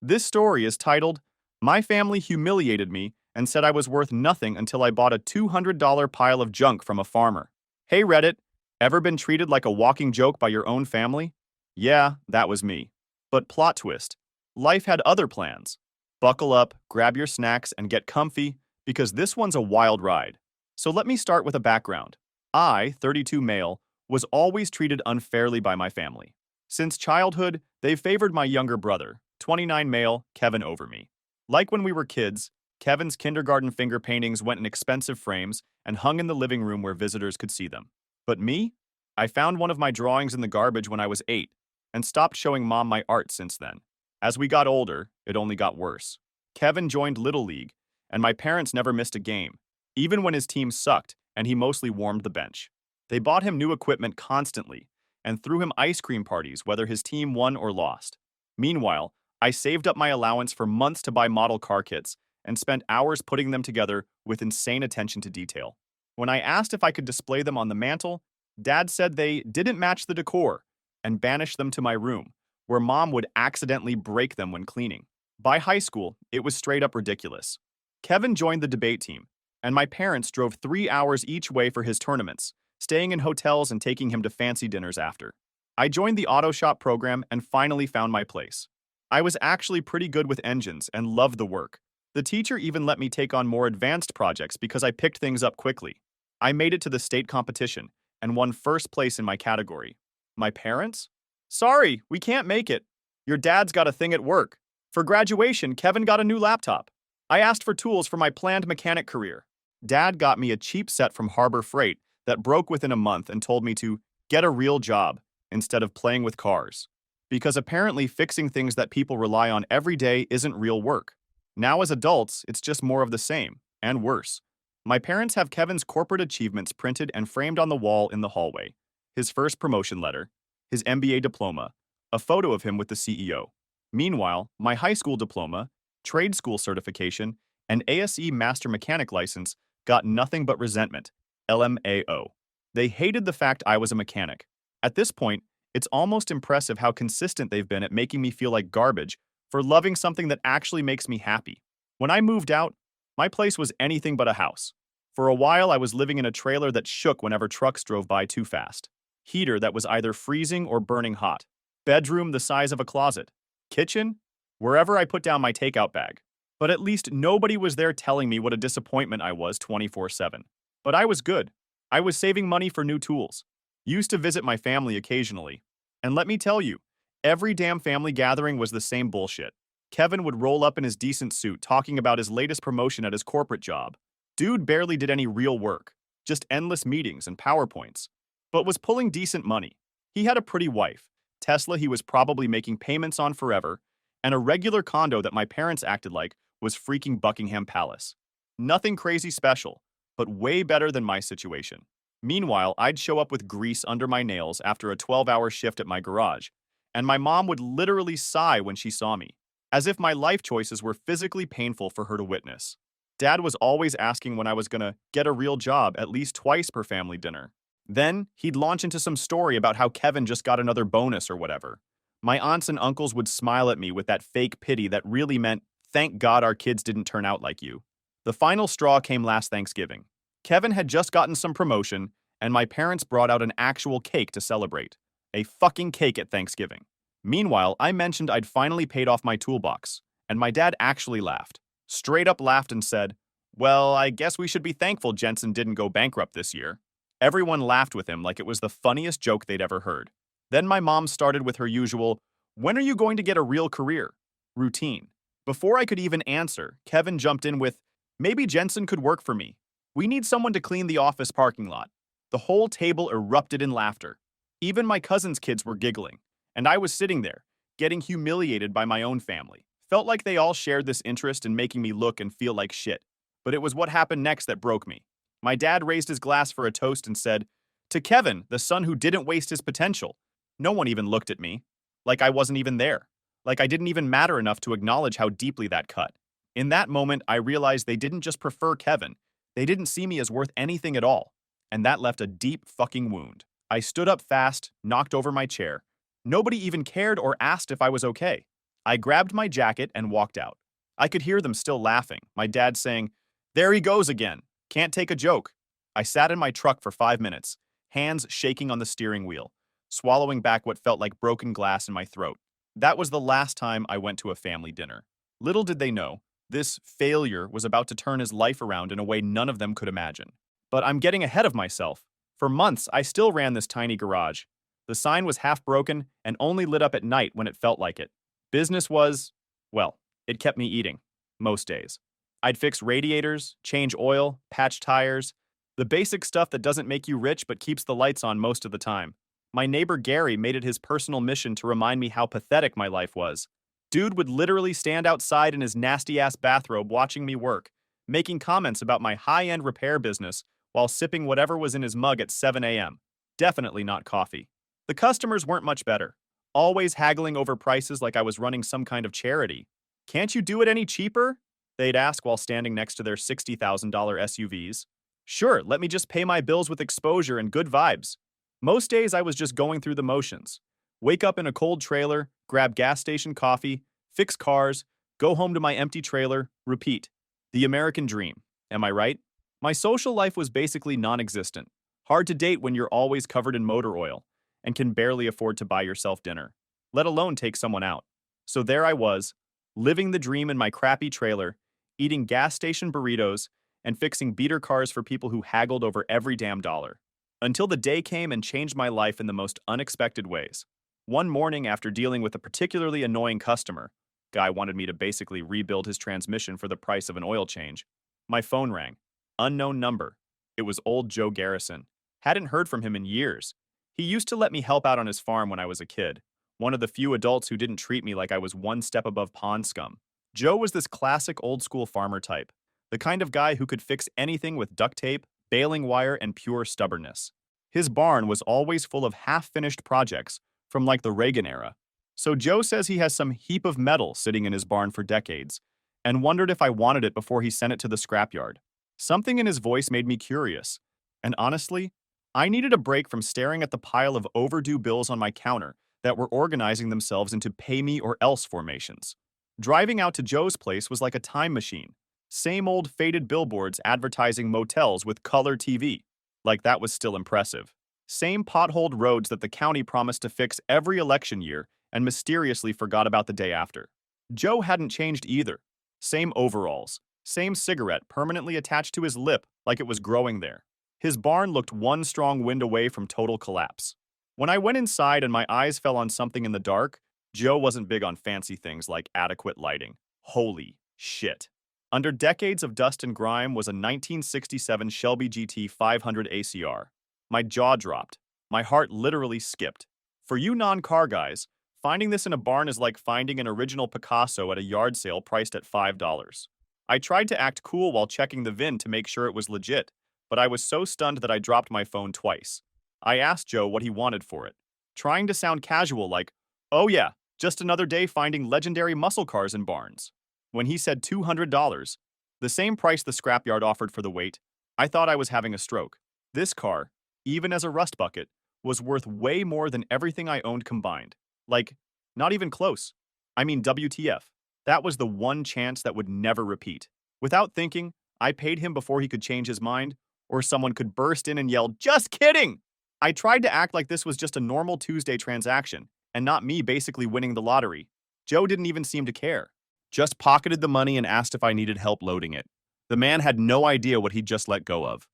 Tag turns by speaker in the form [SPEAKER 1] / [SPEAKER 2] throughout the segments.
[SPEAKER 1] This story is titled, My Family Humiliated Me and Said I Was Worth Nothing Until I Bought a $200 Pile of Junk from a Farmer. Hey Reddit, ever been treated like a walking joke by your own family? Yeah, that was me. But plot twist, life had other plans. Buckle up, grab your snacks, and get comfy, because this one's a wild ride. So let me start with a background. I, 32 male, was always treated unfairly by my family. Since childhood, they've favored my younger brother, 29 male, Kevin, over me. Like when we were kids, Kevin's kindergarten finger paintings went in expensive frames and hung in the living room where visitors could see them. But me? I found one of my drawings in the garbage when I was 8 and stopped showing mom my art since then. As we got older, it only got worse. Kevin joined Little League, and my parents never missed a game, even when his team sucked and he mostly warmed the bench. They bought him new equipment constantly and threw him ice cream parties whether his team won or lost. Meanwhile, I saved up my allowance for months to buy model car kits and spent hours putting them together with insane attention to detail. When I asked if I could display them on the mantle, Dad said they didn't match the decor and banished them to my room, where Mom would accidentally break them when cleaning. By high school, it was straight up ridiculous. Kevin joined the debate team, and my parents drove 3 hours each way for his tournaments, staying in hotels and taking him to fancy dinners after. I joined the auto shop program and finally found my place. I was actually pretty good with engines and loved the work. The teacher even let me take on more advanced projects because I picked things up quickly. I made it to the state competition and won first place in my category. My parents? Sorry, we can't make it. Your dad's got a thing at work. For graduation, Kevin got a new laptop. I asked for tools for my planned mechanic career. Dad got me a cheap set from Harbor Freight that broke within a month and told me to get a real job instead of playing with cars. Because apparently fixing things that people rely on every day isn't real work. Now as adults, it's just more of the same, and worse. My parents have Kevin's corporate achievements printed and framed on the wall in the hallway. His first promotion letter, his MBA diploma, a photo of him with the CEO. Meanwhile, my high school diploma, trade school certification, and ASE master mechanic license got nothing but resentment, LMAO. They hated the fact I was a mechanic. At this point, it's almost impressive how consistent they've been at making me feel like garbage for loving something that actually makes me happy. When I moved out, my place was anything but a house. For a while, I was living in a trailer that shook whenever trucks drove by too fast. Heater that was either freezing or burning hot. Bedroom the size of a closet. Kitchen? Wherever I put down my takeout bag. But at least nobody was there telling me what a disappointment I was 24/7. But I was good. I was saving money for new tools. Used to visit my family occasionally. And let me tell you, every damn family gathering was the same bullshit. Kevin would roll up in his decent suit talking about his latest promotion at his corporate job. Dude barely did any real work, just endless meetings and PowerPoints, but was pulling decent money. He had a pretty wife, Tesla he was probably making payments on forever, and a regular condo that my parents acted like was freaking Buckingham Palace. Nothing crazy special, but way better than my situation. Meanwhile, I'd show up with grease under my nails after a 12-hour shift at my garage, and my mom would literally sigh when she saw me, as if my life choices were physically painful for her to witness. Dad was always asking when I was gonna get a real job at least twice per family dinner. Then, he'd launch into some story about how Kevin just got another bonus or whatever. My aunts and uncles would smile at me with that fake pity that really meant, thank God our kids didn't turn out like you. The final straw came last Thanksgiving. Kevin had just gotten some promotion, and my parents brought out an actual cake to celebrate. A fucking cake at Thanksgiving. Meanwhile, I mentioned I'd finally paid off my toolbox, and my dad actually laughed. Straight up laughed and said, well, I guess we should be thankful Jensen didn't go bankrupt this year. Everyone laughed with him like it was the funniest joke they'd ever heard. Then my mom started with her usual, when are you going to get a real career? Routine. Before I could even answer, Kevin jumped in with, maybe Jensen could work for me. We need someone to clean the office parking lot. The whole table erupted in laughter. Even my cousin's kids were giggling, and I was sitting there, getting humiliated by my own family. Felt like they all shared this interest in making me look and feel like shit. But it was what happened next that broke me. My dad raised his glass for a toast and said, to Kevin, the son who didn't waste his potential. No one even looked at me. Like I wasn't even there. Like I didn't even matter enough to acknowledge how deeply that cut. In that moment, I realized they didn't just prefer Kevin. They didn't see me as worth anything at all. And that left a deep fucking wound. I stood up fast, knocked over my chair. Nobody even cared or asked if I was okay. I grabbed my jacket and walked out. I could hear them still laughing, my dad saying, "There he goes again. Can't take a joke." I sat in my truck for 5 minutes, hands shaking on the steering wheel, swallowing back what felt like broken glass in my throat. That was the last time I went to a family dinner. Little did they know, this failure was about to turn his life around in a way none of them could imagine. But I'm getting ahead of myself. For months, I still ran this tiny garage. The sign was half broken and only lit up at night when it felt like it. Business was, well, it kept me eating, most days. I'd fix radiators, change oil, patch tires, the basic stuff that doesn't make you rich but keeps the lights on most of the time. My neighbor Gary made it his personal mission to remind me how pathetic my life was. Dude would literally stand outside in his nasty-ass bathrobe watching me work, making comments about my high-end repair business while sipping whatever was in his mug at 7 a.m. Definitely not coffee. The customers weren't much better, always haggling over prices like I was running some kind of charity. "Can't you do it any cheaper?" they'd ask while standing next to their $60,000 SUVs. Sure, let me just pay my bills with exposure and good vibes. Most days I was just going through the motions. Wake up in a cold trailer, grab gas station coffee, fix cars, go home to my empty trailer, repeat. The American dream. Am I right? My social life was basically non-existent. Hard to date when you're always covered in motor oil and can barely afford to buy yourself dinner, let alone take someone out. So there I was, living the dream in my crappy trailer, eating gas station burritos, and fixing beater cars for people who haggled over every damn dollar. Until the day came and changed my life in the most unexpected ways. One morning, after dealing with a particularly annoying customer, guy wanted me to basically rebuild his transmission for the price of an oil change, my phone rang. Unknown number. It was old Joe Garrison. Hadn't heard from him in years. He used to let me help out on his farm when I was a kid. One of the few adults who didn't treat me like I was one step above pond scum. Joe was this classic old-school farmer type. The kind of guy who could fix anything with duct tape, baling wire, and pure stubbornness. His barn was always full of half-finished projects from like the Reagan era. So Joe says he has some heap of metal sitting in his barn for decades, and wondered if I wanted it before he sent it to the scrapyard. Something in his voice made me curious, and honestly, I needed a break from staring at the pile of overdue bills on my counter that were organizing themselves into pay me or else formations. Driving out to Joe's place was like a time machine. Same old faded billboards advertising motels with color TV. Like that was still impressive. Same potholed roads that the county promised to fix every election year and mysteriously forgot about the day after. Joe hadn't changed either. Same overalls. Same cigarette permanently attached to his lip like it was growing there. His barn looked one strong wind away from total collapse. When I went inside and my eyes fell on something in the dark, Joe wasn't big on fancy things like adequate lighting. Holy shit. Under decades of dust and grime was a 1967 Shelby GT 500 ACR. My jaw dropped. My heart literally skipped. For you non-car guys, finding this in a barn is like finding an original Picasso at a yard sale priced at $5. I tried to act cool while checking the VIN to make sure it was legit, but I was so stunned that I dropped my phone twice. I asked Joe what he wanted for it, trying to sound casual like, "Oh yeah, just another day finding legendary muscle cars in barns." When he said $200, the same price the scrapyard offered for the weight, I thought I was having a stroke. This car, even as a rust bucket, was worth way more than everything I owned combined. Like, not even close. I mean, WTF. That was the one chance that would never repeat. Without thinking, I paid him before he could change his mind, or someone could burst in and yell, "Just kidding!" I tried to act like this was just a normal Tuesday transaction, and not me basically winning the lottery. Joe didn't even seem to care. Just pocketed the money and asked if I needed help loading it. The man had no idea what he'd just let go of.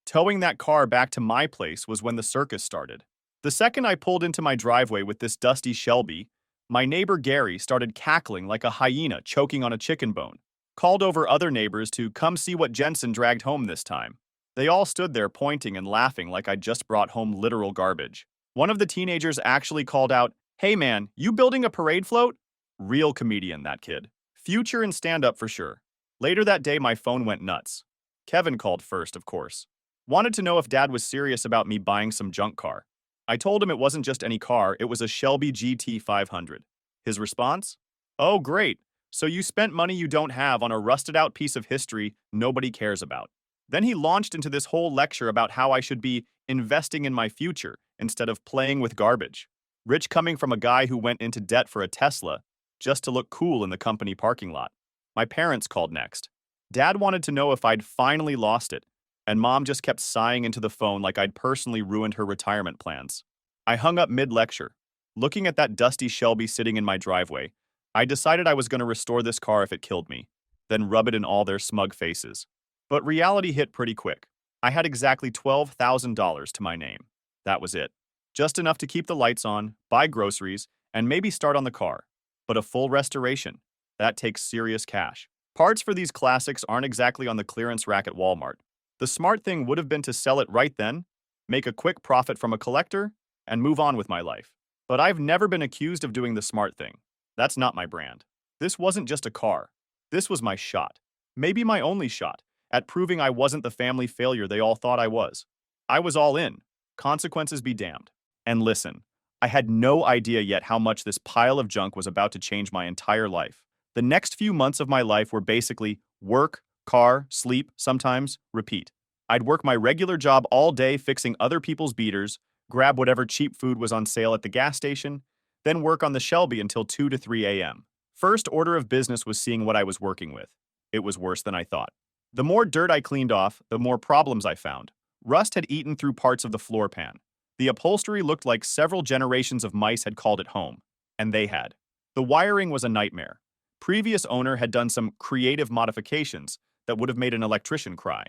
[SPEAKER 1] Towing that car back to my place was when the circus started. The second I pulled into my driveway with this dusty Shelby, my neighbor Gary started cackling like a hyena choking on a chicken bone. Called over other neighbors to come see what Jensen dragged home this time. They all stood there pointing and laughing like I just brought home literal garbage. One of the teenagers actually called out, "Hey man, you building a parade float?" Real comedian, that kid. Future and stand-up for sure. Later that day, my phone went nuts. Kevin called first, of course. Wanted to know if Dad was serious about me buying some junk car. I told him it wasn't just any car, it was a Shelby GT 500. His response? "Oh, great. So you spent money you don't have on a rusted-out piece of history nobody cares about." Then he launched into this whole lecture about how I should be investing in my future instead of playing with garbage. Rich coming from a guy who went into debt for a Tesla, just to look cool in the company parking lot. My parents called next. Dad wanted to know if I'd finally lost it, and Mom just kept sighing into the phone like I'd personally ruined her retirement plans. I hung up mid-lecture. Looking at that dusty Shelby sitting in my driveway, I decided I was going to restore this car if it killed me, then rub it in all their smug faces. But reality hit pretty quick. I had exactly $12,000 to my name. That was it. Just enough to keep the lights on, buy groceries, and maybe start on the car. But a full restoration, that takes serious cash. Parts for these classics aren't exactly on the clearance rack at Walmart. The smart thing would have been to sell it right then, make a quick profit from a collector, and move on with my life. But I've never been accused of doing the smart thing. That's not my brand. This wasn't just a car. This was my shot. Maybe my only shot at proving I wasn't the family failure they all thought I was. I was all in. Consequences be damned. And listen, I had no idea yet how much this pile of junk was about to change my entire life. The next few months of my life were basically work, car, sleep, sometimes, repeat. I'd work my regular job all day fixing other people's beaters, grab whatever cheap food was on sale at the gas station, then work on the Shelby until 2 to 3 a.m. First order of business was seeing what I was working with. It was worse than I thought. The more dirt I cleaned off, the more problems I found. Rust had eaten through parts of the floor pan. The upholstery looked like several generations of mice had called it home. And they had. The wiring was a nightmare. Previous owner had done some creative modifications that would have made an electrician cry.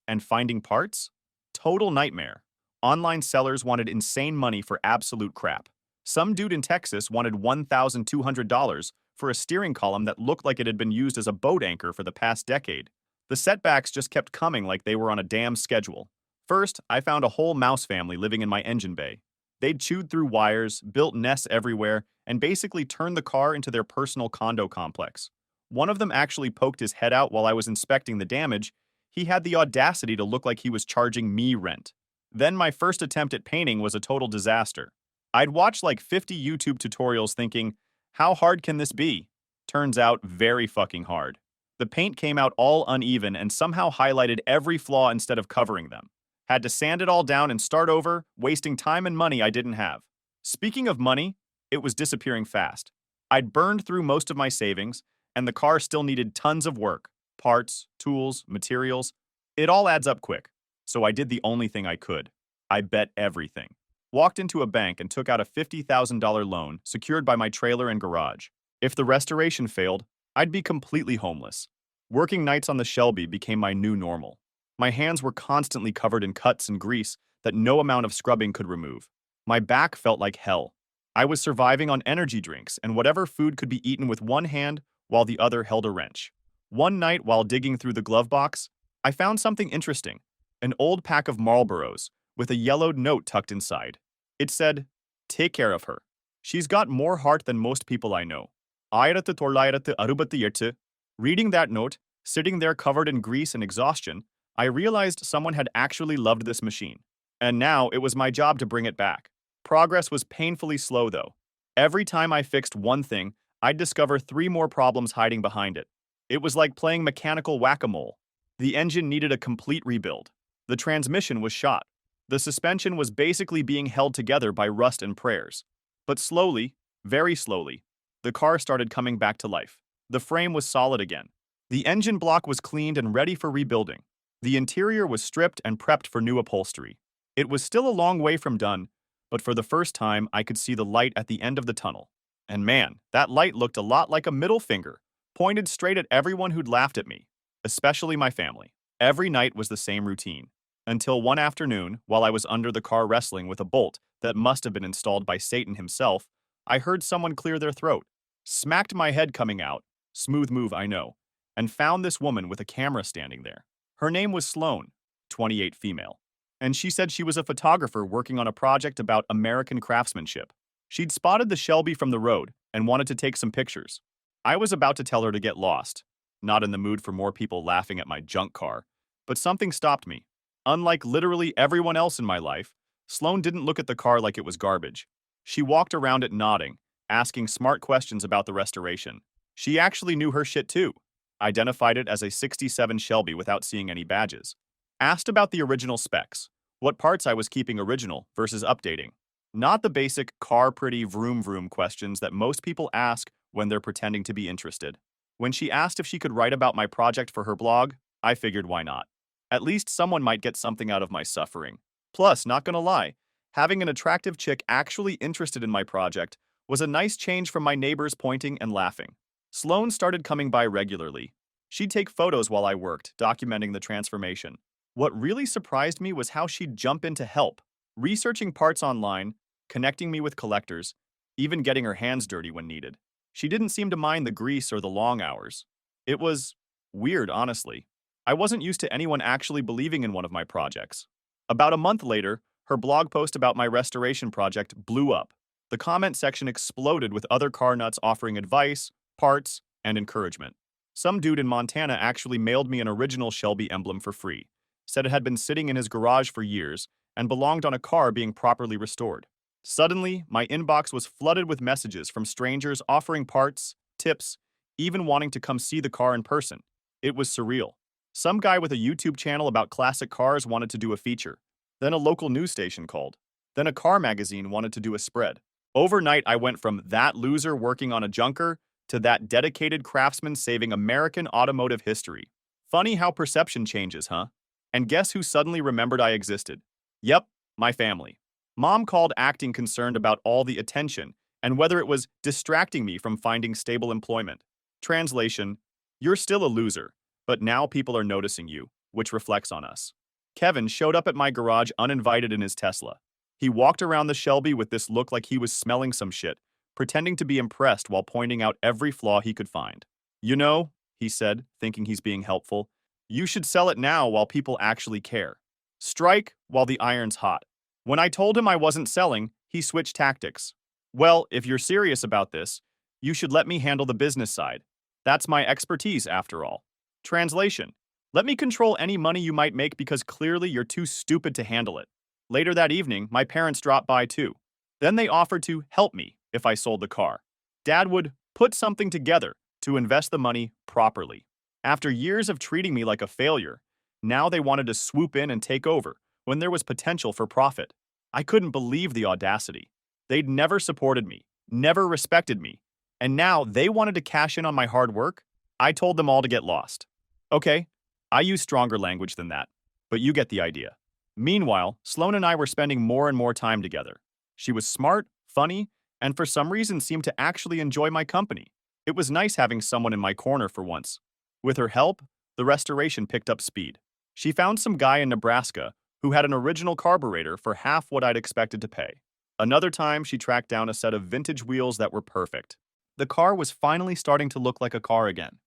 [SPEAKER 1] And finding parts? Total nightmare. Online sellers wanted insane money for absolute crap. Some dude in Texas wanted $1,200 for a steering column that looked like it had been used as a boat anchor for the past decade. The setbacks just kept coming like they were on a damn schedule. First, I found a whole mouse family living in my engine bay. They'd chewed through wires, built nests everywhere, and basically turned the car into their personal condo complex. One of them actually poked his head out while I was inspecting the damage. He had the audacity to look like he was charging me rent. Then my first attempt at painting was a total disaster. I'd watched like 50 YouTube tutorials thinking, how hard can this be? Turns out, very fucking hard. The paint came out all uneven and somehow highlighted every flaw instead of covering them. Had to sand it all down and start over, wasting time and money I didn't have. Speaking of money, it was disappearing fast. I'd burned through most of my savings, and the car still needed tons of work. Parts, tools, materials. It all adds up quick. So I did the only thing I could. I bet everything. Walked into a bank and took out a $50,000 loan secured by my trailer and garage. If the restoration failed, I'd be completely homeless. Working nights on the Shelby became my new normal. My hands were constantly covered in cuts and grease that no amount of scrubbing could remove. My back felt like hell. I was surviving on energy drinks and whatever food could be eaten with one hand while the other held a wrench. One night while digging through the glove box, I found something interesting. An old pack of Marlboros with a yellowed note tucked inside. It said, "Take care of her. She's got more heart than most people I know." ஆயிரத்து தொள்ளாயிரத்து அறுபத்து Reading that note, sitting there covered in grease and exhaustion, I realized someone had actually loved this machine. And now it was my job to bring it back. Progress was painfully slow, though. Every time I fixed one thing, I'd discover 3 more problems hiding behind it. It was like playing mechanical whack-a-mole. The engine needed a complete rebuild. The transmission was shot. The suspension was basically being held together by rust and prayers. But slowly, very slowly, the car started coming back to life. The frame was solid again. The engine block was cleaned and ready for rebuilding. The interior was stripped and prepped for new upholstery. It was still a long way from done, but for the first time, I could see the light at the end of the tunnel. And man, that light looked a lot like a middle finger, pointed straight at everyone who'd laughed at me, especially my family. Every night was the same routine. Until one afternoon, while I was under the car wrestling with a bolt that must have been installed by Satan himself, I heard someone clear their throat, smacked my head coming out, smooth move I know, and found this woman with a camera standing there. Her name was Sloane, 28 female, and she said she was a photographer working on a project about American craftsmanship. She'd spotted the Shelby from the road and wanted to take some pictures. I was about to tell her to get lost, not in the mood for more people laughing at my junk car, but something stopped me. Unlike literally everyone else in my life, Sloane didn't look at the car like it was garbage. She walked around it nodding, asking smart questions about the restoration. She actually knew her shit too. Identified it as a '67 Shelby without seeing any badges. Asked about the original specs, what parts I was keeping original versus updating. Not the basic car pretty vroom vroom questions that most people ask when they're pretending to be interested. When she asked if she could write about my project for her blog, I figured why not. At least someone might get something out of my suffering. Plus, not gonna lie, having an attractive chick actually interested in my project was a nice change from my neighbors pointing and laughing. Sloane started coming by regularly. She'd take photos while I worked, documenting the transformation. What really surprised me was how she'd jump in to help, researching parts online, connecting me with collectors, even getting her hands dirty when needed. She didn't seem to mind the grease or the long hours. It was weird, honestly. I wasn't used to anyone actually believing in one of my projects. About a month later, her blog post about my restoration project blew up. The comment section exploded with other car nuts offering advice, parts, and encouragement. Some dude in Montana actually mailed me an original Shelby emblem for free, said it had been sitting in his garage for years and belonged on a car being properly restored. Suddenly, my inbox was flooded with messages from strangers offering parts, tips, even wanting to come see the car in person. It was surreal. Some guy with a YouTube channel about classic cars wanted to do a feature. Then a local news station called. Then a car magazine wanted to do a spread. Overnight, I went from that loser working on a junker to that dedicated craftsman saving American automotive history. Funny how perception changes, huh? And guess who suddenly remembered I existed? Yep, my family. Mom called acting concerned about all the attention and whether it was distracting me from finding stable employment. Translation: you're still a loser, but now people are noticing you, which reflects on us. Kevin showed up at my garage uninvited in his Tesla. He walked around the Shelby with this look like he was smelling some shit, pretending to be impressed while pointing out every flaw he could find. You know, he said, thinking he's being helpful, you should sell it now while people actually care. Strike while the iron's hot. When I told him I wasn't selling, he switched tactics. Well, if you're serious about this, you should let me handle the business side. That's my expertise, after all. Translation: let me control any money you might make because clearly you're too stupid to handle it. Later that evening, my parents dropped by too. Then they offered to help me if I sold the car. Dad would put something together to invest the money properly. After years of treating me like a failure, now they wanted to swoop in and take over when there was potential for profit. I couldn't believe the audacity. They'd never supported me, never respected me, and now they wanted to cash in on my hard work? I told them all to get lost. Okay, I use stronger language than that, but you get the idea. Meanwhile, Sloane and I were spending more and more time together. She was smart, funny, and for some reason seemed to actually enjoy my company. It was nice having someone in my corner for once. With her help, the restoration picked up speed. She found some guy in Nebraska who had an original carburetor for half what I'd expected to pay. Another time, she tracked down a set of vintage wheels that were perfect. The car was finally starting to look like a car again.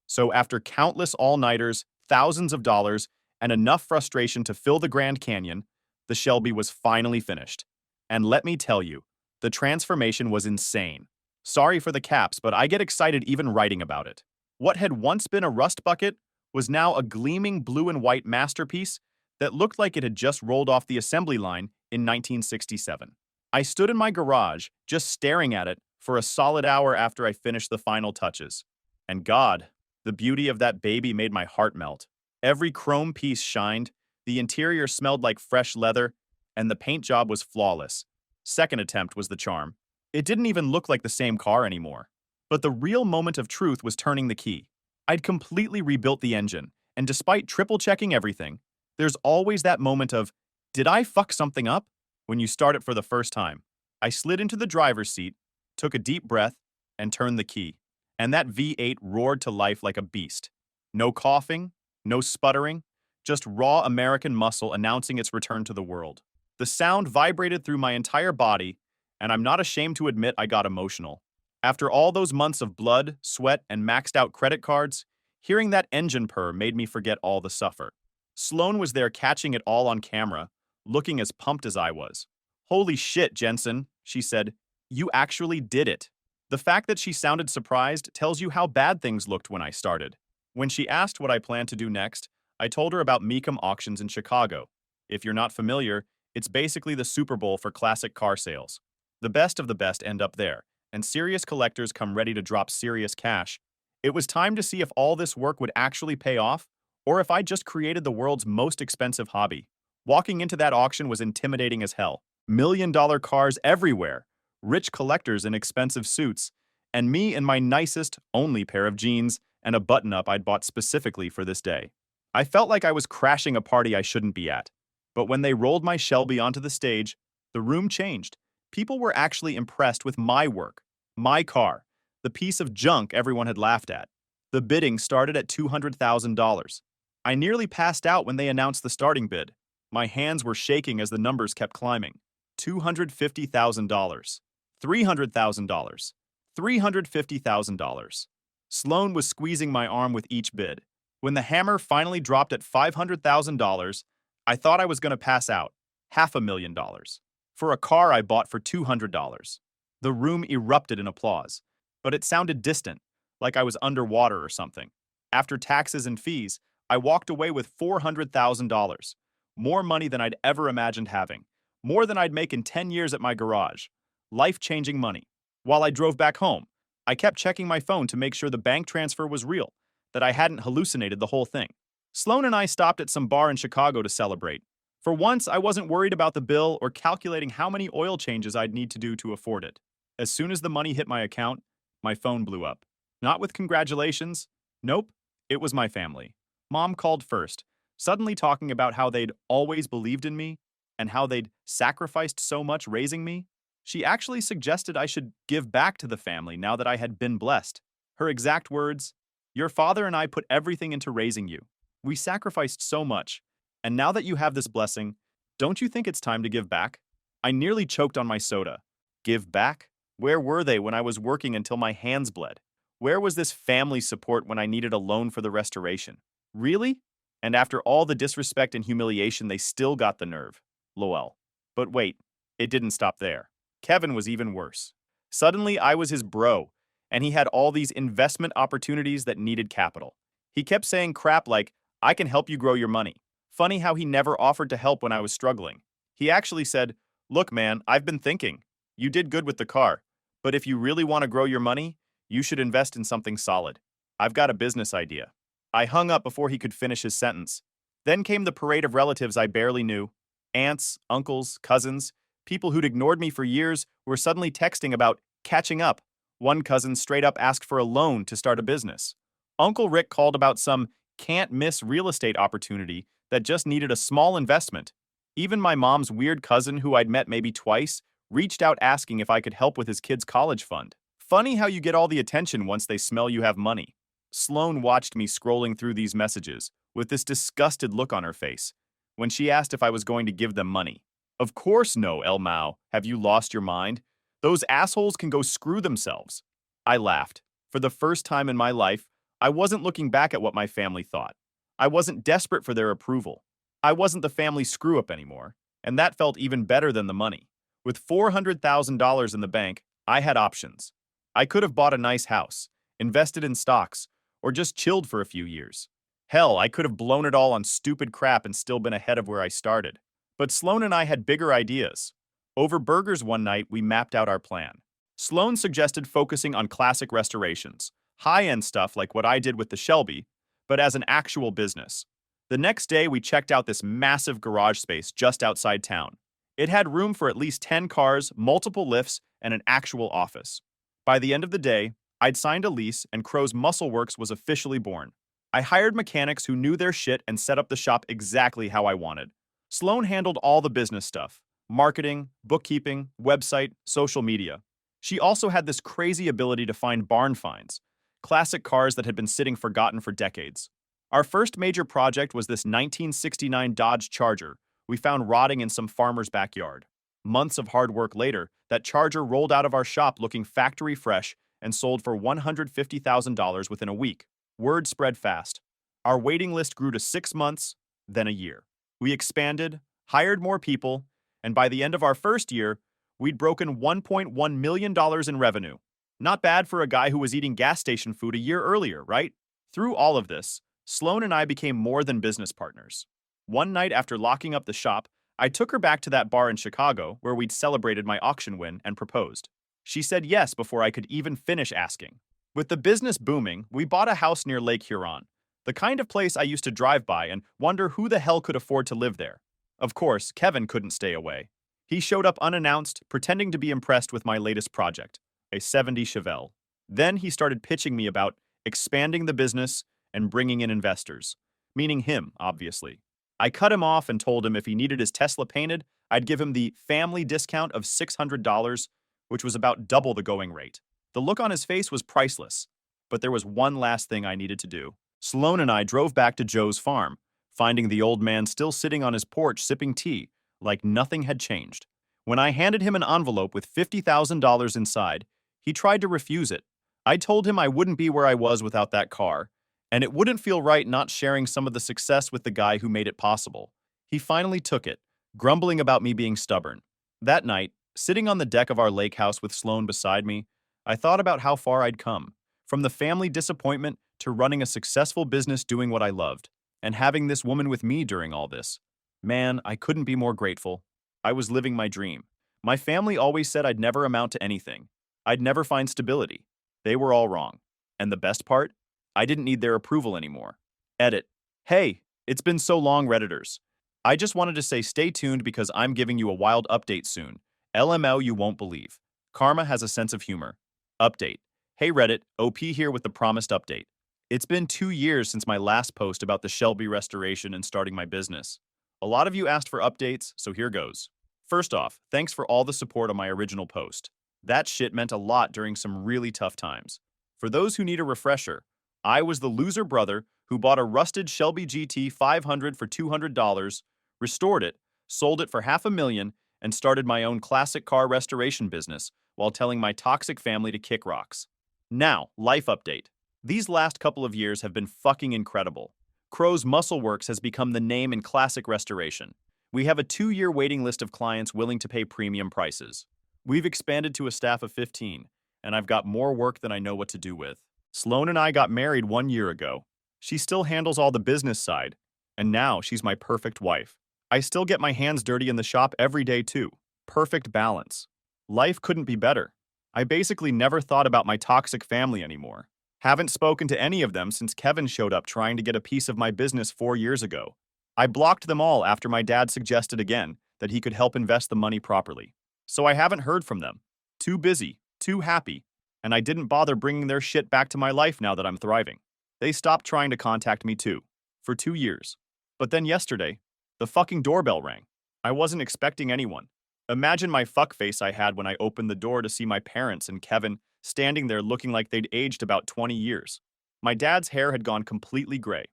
[SPEAKER 1] So after countless all-nighters, thousands of dollars, and enough frustration to fill the Grand Canyon, the Shelby was finally finished. And let me tell you, the transformation was insane. Sorry for the caps, but I get excited even writing about it. What had once been a rust bucket was now a gleaming blue and white masterpiece that looked like it had just rolled off the assembly line in 1967. I stood in my garage, just staring at it, for a solid hour after I finished the final touches. And God, the beauty of that baby made my heart melt. Every chrome piece shined, the interior smelled like fresh leather, and the paint job was flawless. Second attempt was the charm. It didn't even look like the same car anymore. But the real moment of truth was turning the key. I'd completely rebuilt the engine, and despite triple-checking everything, there's always that moment of, did I fuck something up? When you start it for the first time. I slid into the driver's seat, took a deep breath, and turned the key. And that V8 roared to life like a beast. No coughing, no sputtering, just raw American muscle announcing its return to the world. The sound vibrated through my entire body, and I'm not ashamed to admit I got emotional. After all those months of blood, sweat, and maxed out credit cards, hearing that engine purr made me forget all the suffer. Sloane was there catching it all on camera, looking as pumped as I was. Holy shit, Jensen, she said. You actually did it. The fact that she sounded surprised tells you how bad things looked when I started. When she asked what I planned to do next, I told her about Mecum Auctions in Chicago. If you're not familiar, it's basically the Super Bowl for classic car sales. The best of the best end up there, and serious collectors come ready to drop serious cash. It was time to see if all this work would actually pay off, or if I just created the world's most expensive hobby. Walking into that auction was intimidating as hell. $1 million cars everywhere, rich collectors in expensive suits, and me in my nicest, only pair of jeans and a button-up I'd bought specifically for this day. I felt like I was crashing a party I shouldn't be at. But when they rolled my Shelby onto the stage, the room changed. People were actually impressed with my work, my car, the piece of junk everyone had laughed at. The bidding started at $200,000. I nearly passed out when they announced the starting bid. My hands were shaking as the numbers kept climbing. $250,000, $300,000, $350,000. Sloan was squeezing my arm with each bid. When the hammer finally dropped at $500,000, I thought I was going to pass out. $500,000. For a car I bought for $200. The room erupted in applause, but it sounded distant, like I was underwater or something. After taxes and fees, I walked away with $400,000. More money than I'd ever imagined having. More than I'd make in 10 years at my garage. Life-changing money. While I drove back home, I kept checking my phone to make sure the bank transfer was real, that I hadn't hallucinated the whole thing. Sloan and I stopped at some bar in Chicago to celebrate. For once, I wasn't worried about the bill or calculating how many oil changes I'd need to do to afford it. As soon as the money hit my account, my phone blew up. Not with congratulations. Nope, it was my family. Mom called first, suddenly talking about how they'd always believed in me and how they'd sacrificed so much raising me. She actually suggested I should give back to the family now that I had been blessed. Her exact words, "Your father and I put everything into raising you. We sacrificed so much, and now that you have this blessing, don't you think it's time to give back?" I nearly choked on my soda. Give back? Where were they when I was working until my hands bled? Where was this family support when I needed a loan for the restoration? Really? And after all the disrespect and humiliation, they still got the nerve. Lol. But wait, it didn't stop there. Kevin was even worse. Suddenly, I was his bro, and he had all these investment opportunities that needed capital. He kept saying crap like, "I can help you grow your money." Funny how he never offered to help when I was struggling. He actually said, "Look, man, I've been thinking. You did good with the car, but if you really want to grow your money, you should invest in something solid. I've got a business idea." I hung up before he could finish his sentence. Then came the parade of relatives I barely knew. Aunts, uncles, cousins, people who'd ignored me for years were suddenly texting about catching up. One cousin straight up asked for a loan to start a business. Uncle Rick called about some can't-miss real estate opportunity that just needed a small investment. Even my mom's weird cousin, who I'd met maybe twice, reached out asking if I could help with his kid's college fund. Funny how you get all the attention once they smell you have money. Sloan watched me scrolling through these messages with this disgusted look on her face when she asked if I was going to give them money. Of course no, El Mao. Have you lost your mind? Those assholes can go screw themselves. I laughed. For the first time in my life, I wasn't looking back at what my family thought. I wasn't desperate for their approval. I wasn't the family screw-up anymore, and that felt even better than the money. With $400,000 in the bank, I had options. I could have bought a nice house, invested in stocks, or just chilled for a few years. Hell, I could have blown it all on stupid crap and still been ahead of where I started. But Sloan and I had bigger ideas. Over burgers one night, we mapped out our plan. Sloan suggested focusing on classic restorations, high-end stuff like what I did with the Shelby, but as an actual business. The next day, we checked out this massive garage space just outside town. It had room for at least 10 cars, multiple lifts, and an actual office. By the end of the day, I'd signed a lease and Crow's Muscle Works was officially born. I hired mechanics who knew their shit and set up the shop exactly how I wanted. Sloan handled all the business stuff: marketing, bookkeeping, website, social media. She also had this crazy ability to find barn finds, classic cars that had been sitting forgotten for decades. Our first major project was this 1969 Dodge Charger we found rotting in some farmer's backyard. Months of hard work later, that Charger rolled out of our shop looking factory fresh and sold for $150,000 within a week. Word spread fast. Our waiting list grew to 6 months, then a year. We expanded, hired more people, and by the end of our first year, we'd broken $1.1 million in revenue. Not bad for a guy who was eating gas station food a year earlier, right? Through all of this, Sloan and I became more than business partners. One night after locking up the shop, I took her back to that bar in Chicago where we'd celebrated my auction win and proposed. She said yes before I could even finish asking. With the business booming, we bought a house near Lake Huron, the kind of place I used to drive by and wonder who the hell could afford to live there. Of course, Kevin couldn't stay away. He showed up unannounced, pretending to be impressed with my latest project, a '70 Chevelle. Then he started pitching me about expanding the business and bringing in investors, meaning him, obviously. I cut him off and told him if he needed his Tesla painted, I'd give him the family discount of $600, which was about double the going rate. The look on his face was priceless, but there was one last thing I needed to do. Sloan and I drove back to Joe's farm, finding the old man still sitting on his porch sipping tea, like nothing had changed. When I handed him an envelope with $50,000 inside, he tried to refuse it. I told him I wouldn't be where I was without that car, and it wouldn't feel right not sharing some of the success with the guy who made it possible. He finally took it, grumbling about me being stubborn. That night, sitting on the deck of our lake house with Sloan beside me, I thought about how far I'd come, from the family disappointment to running a successful business doing what I loved, and having this woman with me during all this. Man, I couldn't be more grateful. I was living my dream. My family always said I'd never amount to anything. I'd never find stability. They were all wrong. And the best part? I didn't need their approval anymore. Edit. Hey, it's been so long, Redditors. I just wanted to say stay tuned because I'm giving you a wild update soon. LML you won't believe. Karma has a sense of humor. Update. Hey Reddit, OP here with the promised update. It's been 2 years since my last post about the Shelby restoration and starting my business. A lot of you asked for updates, so here goes. First off, thanks for all the support on my original post. That shit meant a lot during some really tough times. For those who need a refresher, I was the loser brother who bought a rusted Shelby GT 500 for $200, restored it, sold it for $500,000, and started my own classic car restoration business while telling my toxic family to kick rocks. Now, life update. These last couple of years have been fucking incredible. Crow's Muscle Works has become the name in classic restoration. We have a 2-year waiting list of clients willing to pay premium prices. We've expanded to a staff of 15, and I've got more work than I know what to do with. Sloan and I got married 1 year ago. She still handles all the business side, and now she's my perfect wife. I still get my hands dirty in the shop every day too. Perfect balance. Life couldn't be better. I basically never thought about my toxic family anymore. Haven't spoken to any of them since Kevin showed up trying to get a piece of my business 4 years ago. I blocked them all after my dad suggested again that he could help invest the money properly. So I haven't heard from them. Too busy, too happy, and I didn't bother bringing their shit back to my life now that I'm thriving. They stopped trying to contact me too, for 2 years. But then yesterday, the fucking doorbell rang. I wasn't expecting anyone. Imagine my fuckface I had when I opened the door to see my parents and Kevin standing there looking like they'd aged about 20 years. My dad's hair had gone completely gray.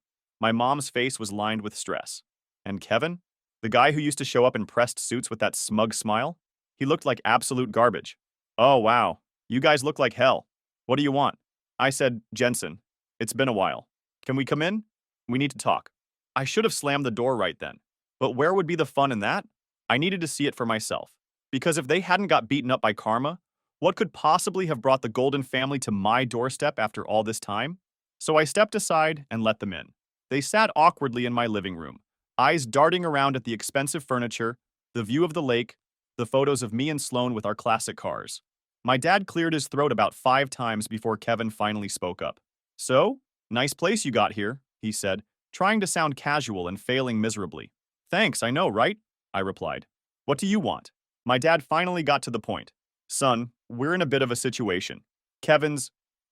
[SPEAKER 1] My mom's face was lined with stress. And Kevin? The guy who used to show up in pressed suits with that smug smile? He looked like absolute garbage. Oh, wow. You guys look like hell. What do you want? I said, Jensen, it's been a while. Can we come in? We need to talk. I should have slammed the door right then. But where would be the fun in that? I needed to see it for myself. Because if they hadn't got beaten up by karma, what could possibly have brought the Golden family to my doorstep after all this time? So I stepped aside and let them in. They sat awkwardly in my living room, eyes darting around at the expensive furniture, the view of the lake, the photos of me and Sloan with our classic cars. My dad cleared his throat about 5 times before Kevin finally spoke up. So, nice place you got here, he said, trying to sound casual and failing miserably. Thanks, I know, right? I replied. What do you want? My dad finally got to the point. Son, we're in a bit of a situation.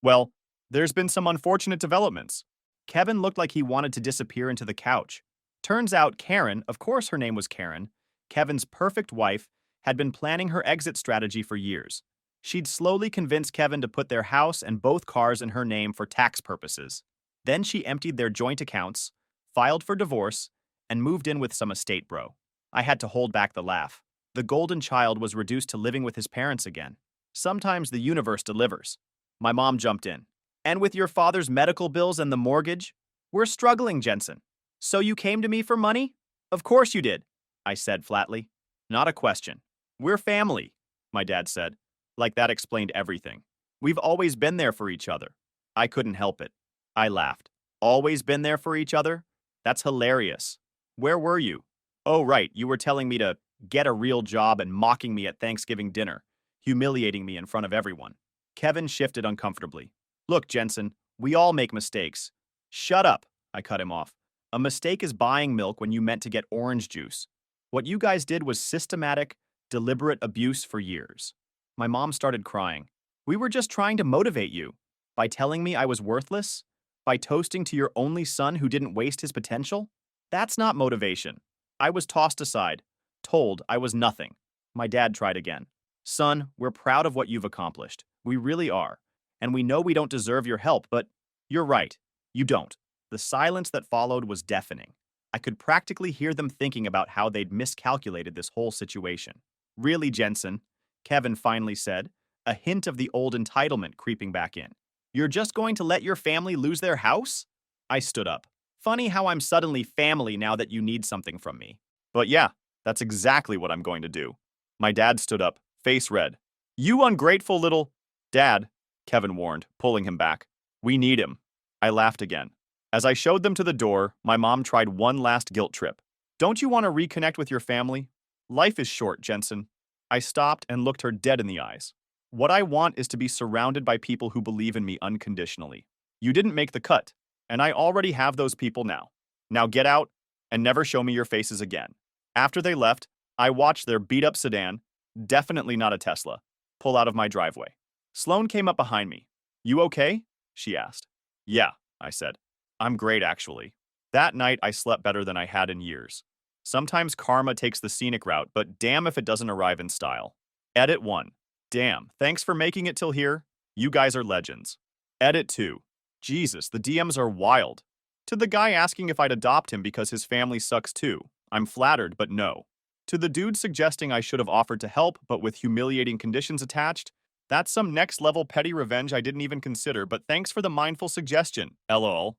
[SPEAKER 1] Well, there's been some unfortunate developments. Kevin looked like he wanted to disappear into the couch. Turns out Karen, of course her name was Karen, Kevin's perfect wife, had been planning her exit strategy for years. She'd slowly convinced Kevin to put their house and both cars in her name for tax purposes. Then she emptied their joint accounts, filed for divorce, and moved in with some estate bro. I had to hold back the laugh. The golden child was reduced to living with his parents again. Sometimes the universe delivers. My mom jumped in. And with your father's medical bills and the mortgage? We're struggling, Jensen. So you came to me for money? Of course you did, I said flatly. Not a question. We're family, my dad said. Like that explained everything. We've always been there for each other. I couldn't help it. I laughed. Always been there for each other? That's hilarious. Where were you? Oh, right, you were telling me to get a real job and mocking me at Thanksgiving dinner, humiliating me in front of everyone. Kevin shifted uncomfortably. Look, Jensen, we all make mistakes. Shut up, I cut him off. A mistake is buying milk when you meant to get orange juice. What you guys did was systematic, deliberate abuse for years. My mom started crying. We were just trying to motivate you. By telling me I was worthless? By toasting to your only son who didn't waste his potential? That's not motivation. I was tossed aside, told I was nothing. My dad tried again. Son, we're proud of what you've accomplished. We really are. And we know we don't deserve your help, but you're right. You don't. The silence that followed was deafening. I could practically hear them thinking about how they'd miscalculated this whole situation. Really, Jensen, Kevin finally said, a hint of the old entitlement creeping back in. You're just going to let your family lose their house? I stood up. Funny how I'm suddenly family now that you need something from me. But yeah, that's exactly what I'm going to do. My dad stood up, face red. You ungrateful little... Dad, Kevin warned, pulling him back. We need him. I laughed again. As I showed them to the door, my mom tried one last guilt trip. Don't you want to reconnect with your family? Life is short, Jensen. I stopped and looked her dead in the eyes. What I want is to be surrounded by people who believe in me unconditionally. You didn't make the cut, and I already have those people now. Now get out and never show me your faces again. After they left, I watched their beat-up sedan, definitely not a Tesla, pull out of my driveway. Sloane came up behind me. You okay? She asked. Yeah, I said. I'm great, actually. That night, I slept better than I had in years. Sometimes karma takes the scenic route, but damn if it doesn't arrive in style. Edit 1. Damn, thanks for making it till here. You guys are legends. Edit 2. Jesus, the DMs are wild. To the guy asking if I'd adopt him because his family sucks too. I'm flattered, but no. To the dude suggesting I should have offered to help, but with humiliating conditions attached. That's some next-level petty revenge I didn't even consider, but thanks for the mindful suggestion, lol.